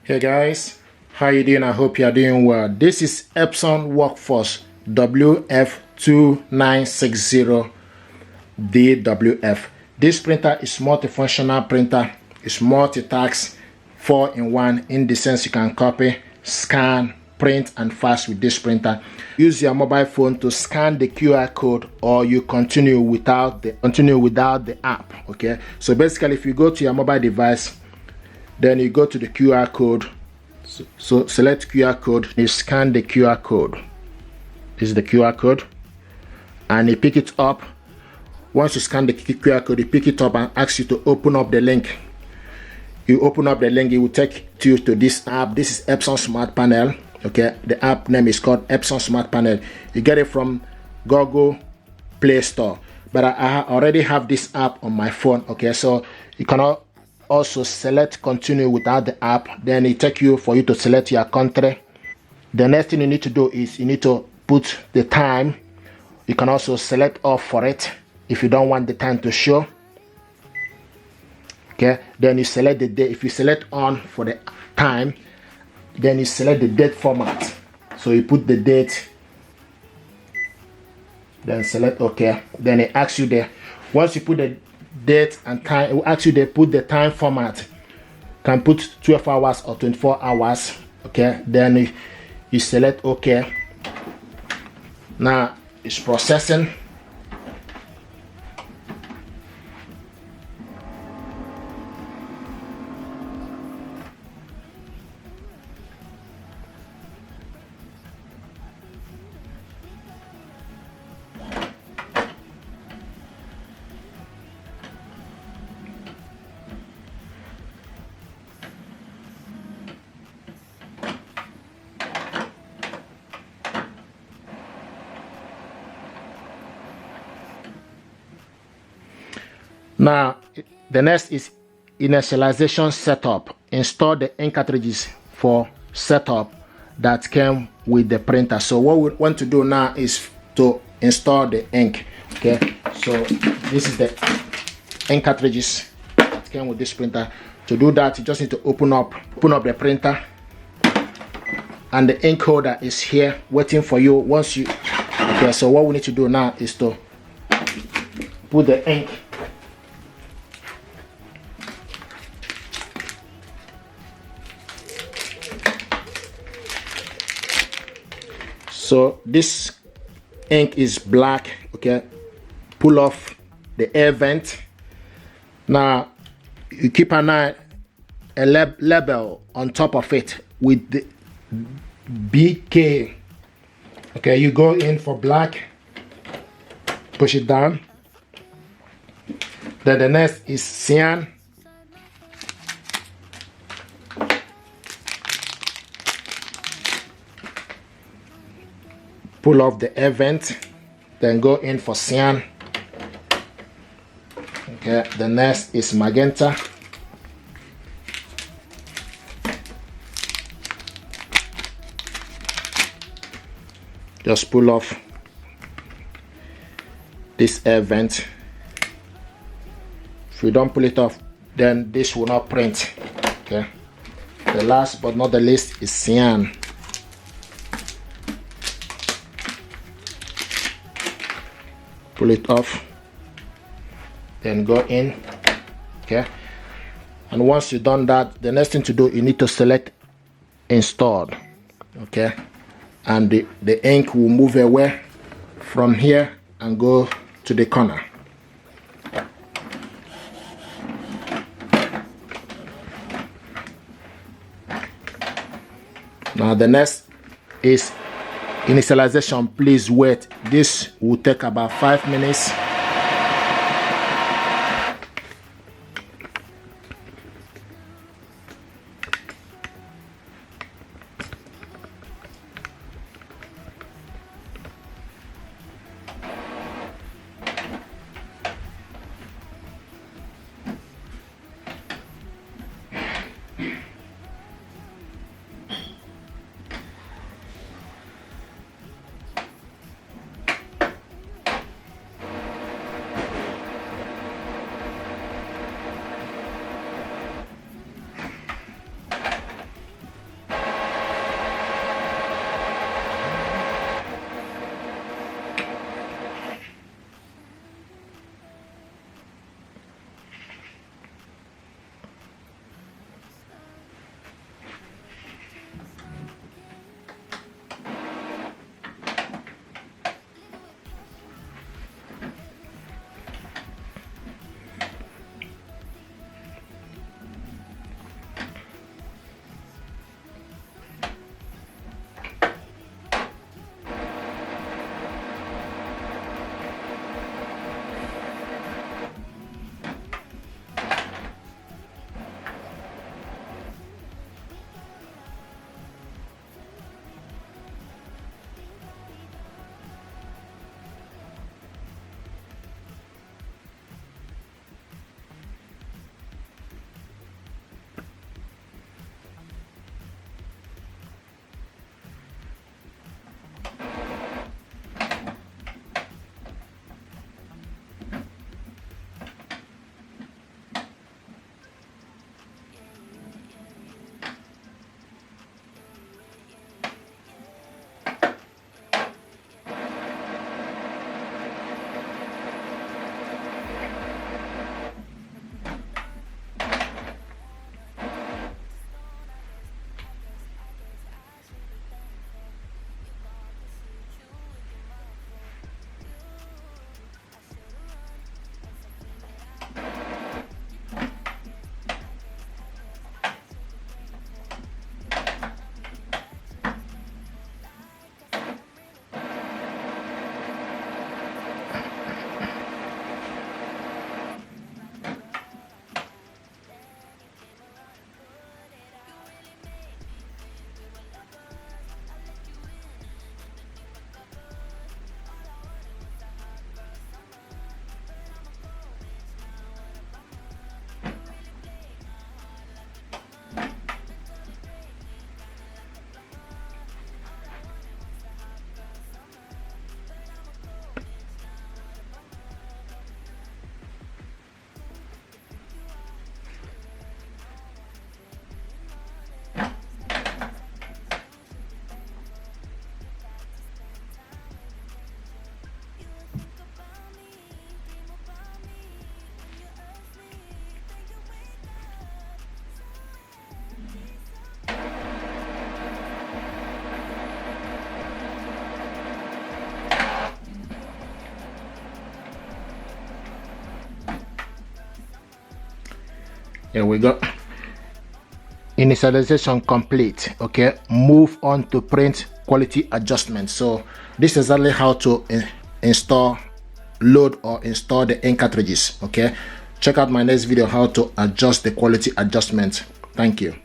Hey guys, how you doing? I hope you are doing well. This is Epson Workforce WF-2960 DWF. This printer is multifunctional printer. It's multitask, 4-in-1 in the sense you can copy, scan, print and fax with this printer. Use your mobile phone to scan the QR code, or you continue without the app. Okay, so basically if you go to your mobile device, then you go to the QR code. So select QR code, you scan the QR code. This is the QR code, and you pick it up. Once you scan the QR code, you pick it up and ask you to open up the link. You open up the link, it will take you to this app. This is Epson Smart Panel. Okay, the app name is called Epson Smart Panel. You get it from Google Play Store, but I already have this app on my phone. Okay, so you cannot also select continue without the app. Then it take you for you to select your country. The next thing you need to do is you need to put the time. You can also select off for it if you don't want the time to show. Okay, then you select the date. If you select on for the time, then you select the date format. So you put the date, then select OK. Then it asks you there. Once you put the date and time, it will ask you to put the time format. You can put 12 hours or 24 hours. Okay, then you select OK. Now it's processing. Now, the next is initialization setup. Install the ink cartridges for setup that came with the printer. So what we want to do now is to install the ink. Okay, so this is the ink cartridges that came with this printer. To do that, you just need to open up the printer, and the ink holder is here waiting for you. Okay, so what we need to do now is to put the ink. So this ink is black. Okay, pull off the air vent. Now you keep an eye, a label on top of it with the BK. Okay, you go in for black, push it down. Then the next is cyan. Pull off the air vent, then go in for cyan. Okay, the next is magenta. Just pull off this air vent. If you don't pull it off, then this will not print. Okay, the last but not the least is cyan. Pull it off, then go in. Okay, and once you've done that, the next thing to do, you need to select installed. Okay, and the ink will move away from here and go to the corner. Now the next is initialization. Please wait. This will take about 5 minutes. Here we go. Initialization complete. Okay, move on to print quality adjustment. So this is exactly how to install, load or install the ink cartridges. Okay, check out my next video how to adjust the quality adjustment. Thank you.